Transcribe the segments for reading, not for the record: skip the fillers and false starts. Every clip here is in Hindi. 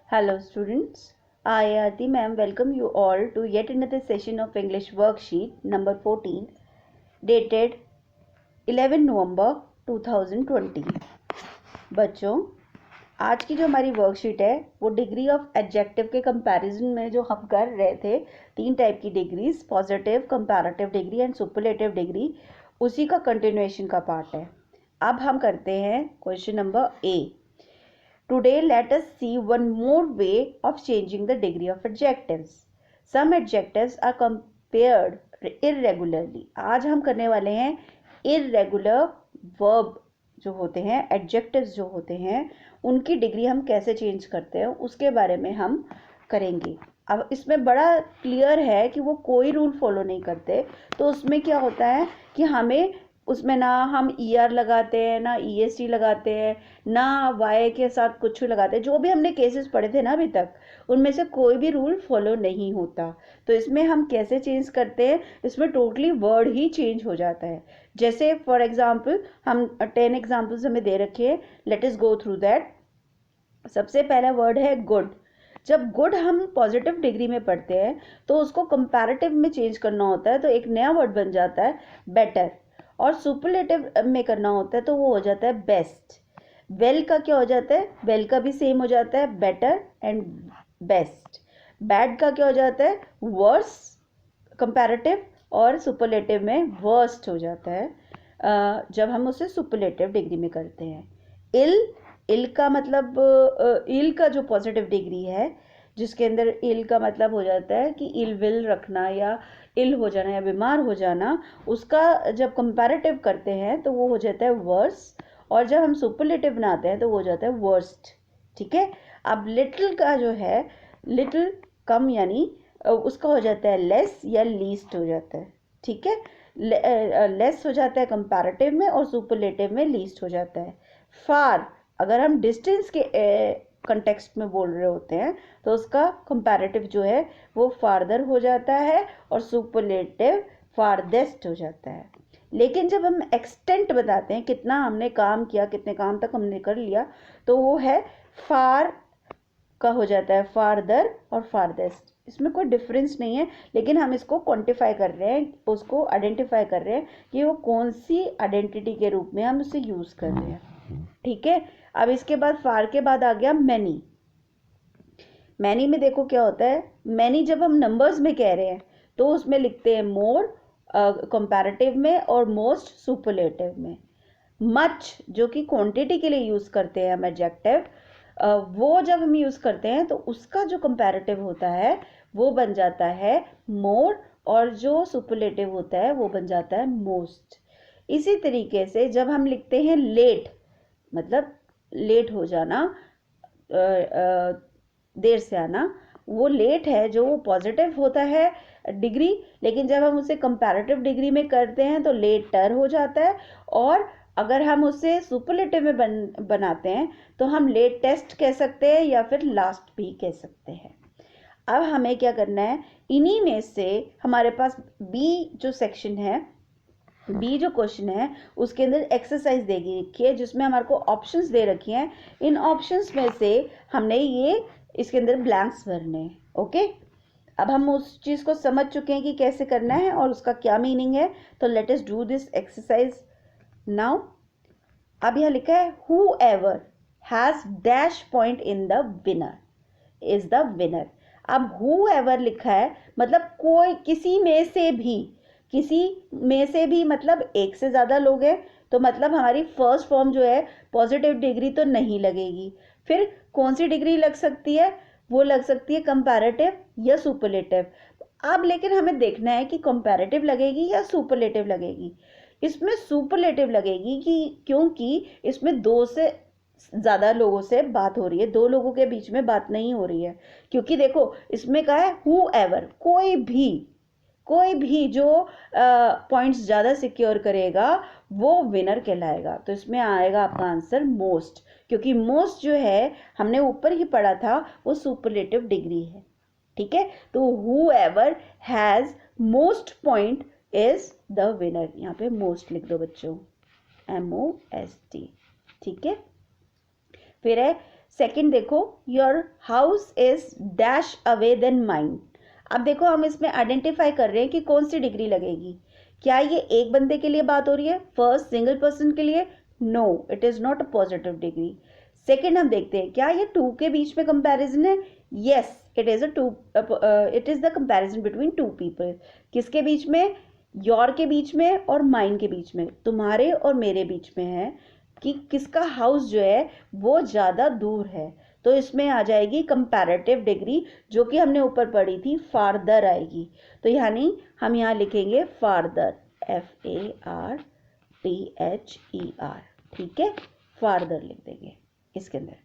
Hello students, I Aarti ma'am welcome you all to yet another session of English worksheet number 14 dated 11 November 2020। बच्चों, आज की जो हमारी वर्कशीट है वो डिग्री ऑफ एडजेक्टिव के कंपैरिजन में जो हम कर रहे थे, तीन टाइप की degrees, positive, comparative degree and superlative degree, उसी का कंटिन्यूएशन का पार्ट है। अब हम करते हैं question number A. Today, let us see one more way of changing the degree of adjectives. Some adjectives are compared irregularly. आज हम करने वाले हैं irregular verb जो होते हैं, adjectives जो होते हैं, उनकी डिग्री हम कैसे चेंज करते हैं उसके बारे में हम करेंगे। अब इसमें बड़ा क्लियर है कि वो कोई रूल फॉलो नहीं करते, तो उसमें क्या होता है कि हमें उसमें ना हम ER लगाते हैं, ना EST लगाते हैं, ना Y के साथ कुछ लगाते हैं। जो भी हमने केसेस पढ़े थे ना अभी तक, उनमें से कोई भी रूल फॉलो नहीं होता। तो इसमें हम कैसे चेंज करते हैं, इसमें टोटली वर्ड ही चेंज हो जाता है। जैसे फॉर एग्जाम्पल हम 10 एग्जाम्पल्स हमें दे रखे हैं, let us go through that. सबसे पहला वर्ड है गुड। जब गुड हम पॉजिटिव डिग्री में पढ़ते हैं तो उसको कंपैरेटिव में चेंज करना होता है, तो एक नया वर्ड बन जाता है बेटर, और सुपरलेटिव में करना होता है तो वो हो जाता है बेस्ट। वेल का क्या हो जाता है, वेल का भी सेम हो जाता है, बेटर एंड बेस्ट। बैड का क्या हो जाता है, वर्स कंपैरेटिव, और सुपरलेटिव में वर्स्ट हो जाता है जब हम उसे सुपरलेटिव डिग्री में करते हैं। इल का मतलब इल का जो पॉजिटिव डिग्री है, जिसके अंदर इल का मतलब हो जाता है कि इल विल रखना या इल हो जाना या बीमार हो जाना, उसका जब कंपैरेटिव करते हैं तो वो हो जाता है वर्स, और जब हम सुपरलेटिव बनाते हैं तो वो हो जाता है वर्स्ट। ठीक है। अब लिटिल का जो है, लिटिल कम, यानी उसका हो जाता है लेस या लीस्ट हो जाता है। ठीक है। लेस हो जाता है कंपैरेटिव में और सुपरलेटिव में लीस्ट हो जाता है। फार, अगर हम डिस्टेंस के कंटेक्स्ट में बोल रहे होते हैं तो उसका कंपैरेटिव जो है वो फार्दर हो जाता है और सुपरलेटिव फारदेस्ट हो जाता है। लेकिन जब हम एक्सटेंट बताते हैं, कितना हमने काम किया, कितने काम तक हमने कर लिया, तो वो है फार का हो जाता है फार्दर और फारदेस्ट। इसमें कोई डिफरेंस नहीं है, लेकिन हम इसको क्वांटिफाई कर रहे हैं, उसको आइडेंटिफाई कर रहे हैं कि वो कौन सी आइडेंटिटी के रूप में हम उसे यूज कर रहे हैं। ठीक है। अब इसके बाद फार के बाद आ गया मैनी। मैनी में देखो क्या होता है, मैनी जब हम नंबर्स में कह रहे हैं तो उसमें लिखते हैं मोर कंपैरेटिव में और मोस्ट सुपरलेटिव में। मच जो कि क्वांटिटी के लिए यूज करते हैं हम एडजेक्टिव, वो जब हम यूज करते हैं तो उसका जो कंपैरेटिव होता है वो बन जाता है मोर, और जो सुपरलेटिव होता है वो बन जाता है मोस्ट। इसी तरीके से जब हम लिखते हैं लेट, मतलब लेट हो जाना, देर से आना, वो लेट है जो वो पॉजिटिव होता है डिग्री, लेकिन जब हम उसे कंपैरेटिव डिग्री में करते हैं तो लेटर हो जाता है, और अगर हम उसे सुपरलेटिव में बनाते हैं तो हम लेटेस्ट कह सकते हैं या फिर लास्ट भी कह सकते हैं। अब हमें क्या करना है, इन्हीं में से हमारे पास बी जो सेक्शन है, बी जो क्वेश्चन है उसके अंदर एक्सरसाइज दे रखी है जिसमें हमारे को ऑप्शंस दे रखी हैं। इन ऑप्शंस में से हमने ये इसके अंदर ब्लैंक्स भरने हैं। ओके। अब हम उस चीज को समझ चुके हैं कि कैसे करना है और उसका क्या मीनिंग है, तो let us do this exercise now. अब यह लिखा है who ever has dash point in the winner is the winner. अब हु एवर लिखा है मतलब कोई, किसी में से भी, किसी में से भी मतलब एक से ज़्यादा लोग हैं, तो मतलब हमारी फर्स्ट फॉर्म जो है पॉजिटिव डिग्री तो नहीं लगेगी। फिर कौन सी डिग्री लग सकती है, वो लग सकती है कंपैरेटिव या सुपरलेटिव। अब लेकिन हमें देखना है कि कंपैरेटिव लगेगी या सुपरलेटिव लगेगी। इसमें सुपरलेटिव लगेगी क्योंकि इसमें दो से ज़्यादा लोगों से बात हो रही है, दो लोगों के बीच में बात नहीं हो रही है। क्योंकि देखो इसमें कहा है हु एवर, कोई भी जो पॉइंट्स ज़्यादा सिक्योर करेगा वो विनर कहलाएगा। तो इसमें आएगा आपका आंसर मोस्ट, क्योंकि मोस्ट जो है हमने ऊपर ही पढ़ा था वो सुपरलेटिव डिग्री है। ठीक है। तो who ever has most point is the winner. यहाँ पे मोस्ट लिख दो बच्चों, MOST। ठीक है। फिर है सेकंड देखो, your house is dash away then mine. अब देखो हम इसमें आइडेंटिफाई कर रहे हैं कि कौन सी डिग्री लगेगी। क्या ये एक बंदे के लिए बात हो रही है, फर्स्ट सिंगल पर्सन के लिए? No, it is not a positive degree. Second हम देखते हैं, क्या ये टू के बीच में कंपैरिजन है? Yes, it is it is the comparison between two people. किसके बीच में? योर के बीच में और माइन के बीच में, तुम्हारे और मेरे बीच में है कि किसका हाउस जो है वो ज़्यादा दूर है। तो इसमें आ जाएगी कंपैरेटिव डिग्री, जो कि हमने ऊपर पढ़ी थी, फार्दर आएगी। तो यानी हम यहाँ लिखेंगे फार्दर, FARTHER, ठीक है, फार्दर लिख देंगे इसके अंदर।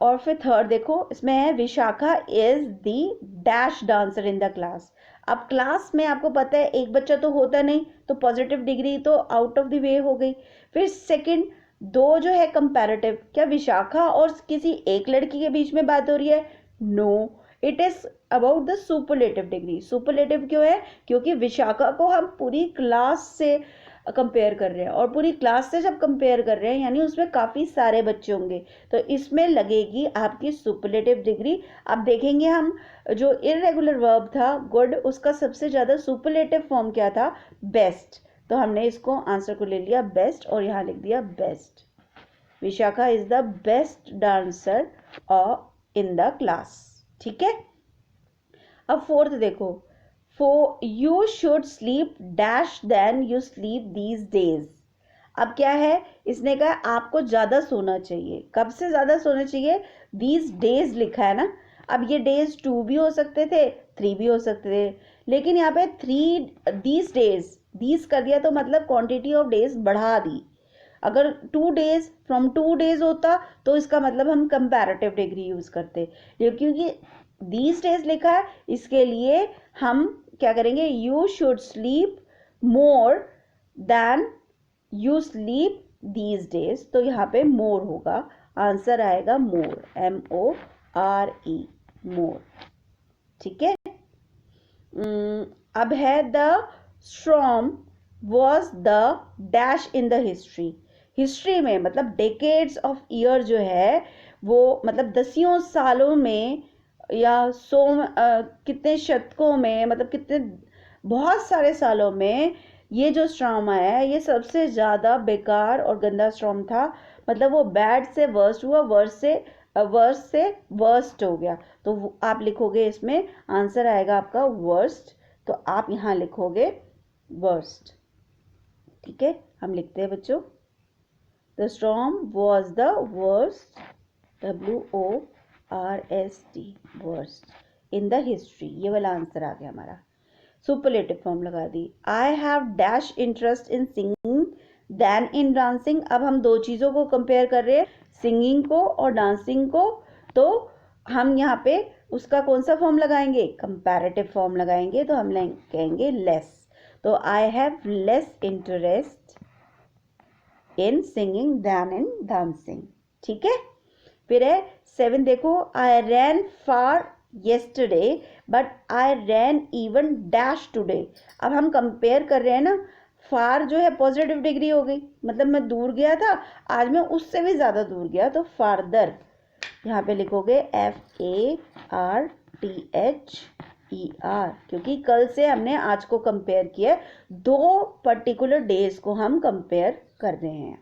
और फिर थर्ड देखो, इसमें है Vishakha is the dash dancer in the class. अब क्लास में आपको पता है एक बच्चा तो होता नहीं, तो पॉजिटिव डिग्री तो आउट ऑफ द वे हो गई। फिर सेकंड, दो जो है कंपैरेटिव, क्या विशाखा और किसी एक लड़की के बीच में बात हो रही है? No, it is about the superlative degree. Superlative क्यों है? क्योंकि विशाखा को हम पूरी क्लास से कंपेयर कर रहे हैं, और पूरी क्लास से जब कंपेयर कर रहे हैं यानी उसमें काफ़ी सारे बच्चे होंगे, तो इसमें लगेगी आपकी सुपरलेटिव डिग्री। अब देखेंगे हम, जो इररेगुलर वर्ब था गुड, उसका सबसे ज़्यादा सुपरलेटिव फॉर्म क्या था? बेस्ट। तो हमने इसको आंसर को ले लिया बेस्ट और यहाँ लिख दिया best. Vishakha is the best dancer in the class, ठीक है। अब फोर्थ देखो, For you should sleep dash than you sleep these days। अब क्या है, इसने कहा आपको ज़्यादा सोना चाहिए। कब से ज़्यादा सोना चाहिए? these days लिखा है ना। अब ये days 2 भी हो सकते थे, 3 भी हो सकते थे, लेकिन यहाँ पे 3 these days, these कर दिया तो मतलब क्वांटिटी ऑफ डेज बढ़ा दी। अगर 2 days फ्रॉम 2 days होता तो इसका मतलब हम कंपैरेटिव डिग्री यूज़ करते, क्योंकि these days लिखा है इसके लिए हम क्या करेंगे? You should sleep more than you sleep these days. तो यहाँ पे मोर होगा, आंसर आएगा मोर, MORE, मोर, ठीक है। अब है the storm was the dash in the history. History में मतलब डेकेड्स ऑफ ईयर जो है वो मतलब दसियों सालों में या कितने शतकों में, मतलब कितने बहुत सारे सालों में ये जो स्टॉर्म आया है ये सबसे ज़्यादा बेकार और गंदा स्टॉर्म था। मतलब वो बैड से वर्स्ट हुआ, वर्स्ट से वर्स्ट हो गया। तो आप लिखोगे इसमें, आंसर आएगा आपका वर्स्ट, तो आप यहाँ लिखोगे वर्स्ट, ठीक है। हम लिखते हैं बच्चों, the storm was the worst, WORST, worst in the history. ये वाला आंसर आ गया हमारा। सुपरलेटिव फॉर्म लगा दी। I have dash interest in singing than in dancing. अब हम दो चीज़ों को कंपेयर कर रहे हैं, सिंगिंग को और डांसिंग को, तो हम यहाँ पे उसका कौन सा फॉर्म लगाएंगे? कंपैरेटिव फॉर्म लगाएंगे, तो हम कहेंगे लेस। तो I have less interest in singing than in dancing, ठीक है। फिर है 7 देखो, आई रैन फार yesterday but I ran even dash today। अब हम कंपेयर कर रहे हैं ना, फार जो है पॉजिटिव डिग्री हो गई, मतलब मैं दूर गया था, आज मैं उससे भी ज़्यादा दूर गया, तो फारदर यहाँ पे लिखोगे FARTHER, क्योंकि कल से हमने आज को कंपेयर किया, दो पर्टिकुलर डेज को हम कंपेयर कर रहे हैं।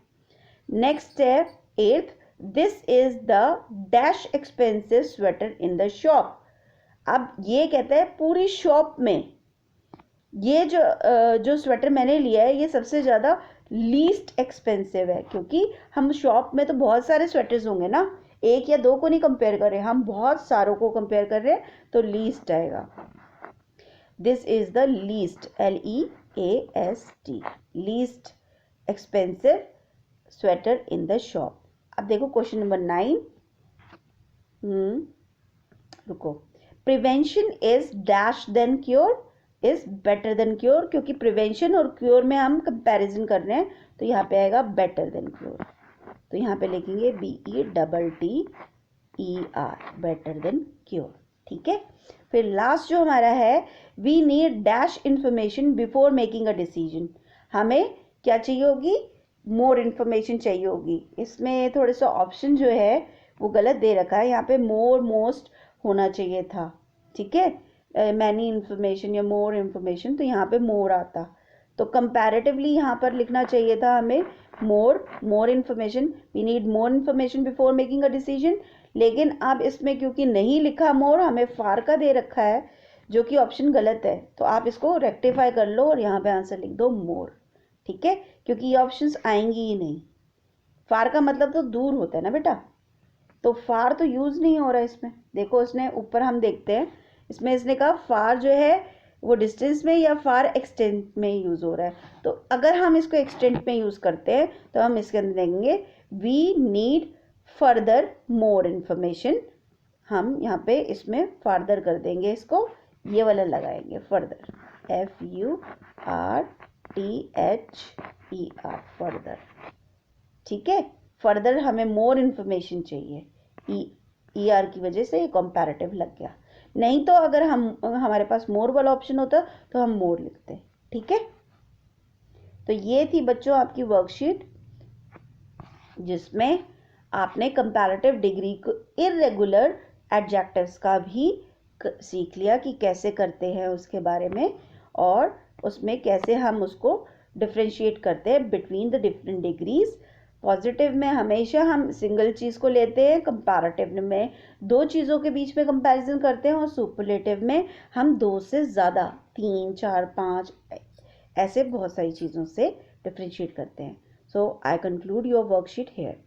नेक्स्ट है 8th, this is the dash expensive sweater in the shop. अब ये कहता है पूरी शॉप में ये जो स्वेटर मैंने लिया है ये सबसे ज़्यादा लीस्ट एक्सपेंसिव है, क्योंकि हम शॉप में तो बहुत सारे स्वेटर्स होंगे ना, एक या दो को नहीं कंपेयर कर रहे, हम बहुत सारों को कंपेयर कर रहे हैं, तो लीस्ट आएगा। This is the least, LEAST, least expensive sweater in the shop. अब देखो क्वेश्चन नंबर 9, रुको, prevention is dash than cure is better than cure, क्योंकि प्रिवेंशन और क्योर में हम कंपैरिजन कर रहे हैं, तो यहाँ पे आएगा बेटर देन क्योर, तो यहाँ पे लिखेंगे BETTER, बेटर देन क्योर, ठीक है। फिर लास्ट जो हमारा है, we need dash information before making a decision. हमें क्या चाहिए होगी? मोर इन्फॉर्मेशन चाहिए होगी। इसमें थोड़े से ऑप्शन जो है वो गलत दे रखा है, यहाँ पे मोर मोस्ट होना चाहिए था, ठीक है, मैनी इन्फॉर्मेशन या मोर इन्फॉर्मेशन, तो यहाँ पे मोर आता। तो कंपैरेटिवली यहाँ पर लिखना चाहिए था हमें more information, we need more information before making a decision. लेकिन अब इसमें क्योंकि नहीं लिखा मोर, हमें फार का दे रखा है जो कि ऑप्शन गलत है, तो आप इसको रेक्टिफाई कर लो और यहाँ पे आंसर लिख दो मोर, ठीक है, क्योंकि ये ऑप्शंस आएंगी ही नहीं। फार का मतलब तो दूर होता है ना बेटा, तो फार तो यूज नहीं हो रहा है इसमें। देखो इसने ऊपर, हम देखते हैं इसमें इसने कहा फार जो है वो डिस्टेंस में या फार एक्सटेंट में यूज हो रहा है। तो अगर हम इसको एक्सटेंट में यूज करते हैं तो हम इसके अंदर देंगे we need further more information. हम यहाँ पे इसमें फर्दर कर देंगे, इसको ये वाला लगाएंगे फर्दर, FURTHER, फर्दर, ठीक है। फर्दर हमें मोर इन्फॉर्मेशन चाहिए, ER की वजह से ये कंपैरेटिव लग गया। नहीं तो अगर हमारे पास मोर वाला ऑप्शन होता तो हम मोर लिखते, ठीक है। तो ये थी बच्चों आपकी वर्कशीट जिसमें आपने कंपैरेटिव डिग्री को इर्रेगुलर एडजेक्टिव्स का भी सीख लिया कि कैसे करते हैं उसके बारे में, और उसमें कैसे हम उसको डिफ्रेंशिएट करते हैं between the different degrees. Positive में हमेशा हम सिंगल चीज़ को लेते हैं, कंपैरेटिव में दो चीज़ों के बीच में कंपैरिजन करते हैं, और सुपरलेटिव में हम दो से ज़्यादा, 3, 4, 5 ऐसे बहुत सारी चीज़ों से डिफ्रेंशिएट करते हैं। So I conclude your worksheet hair.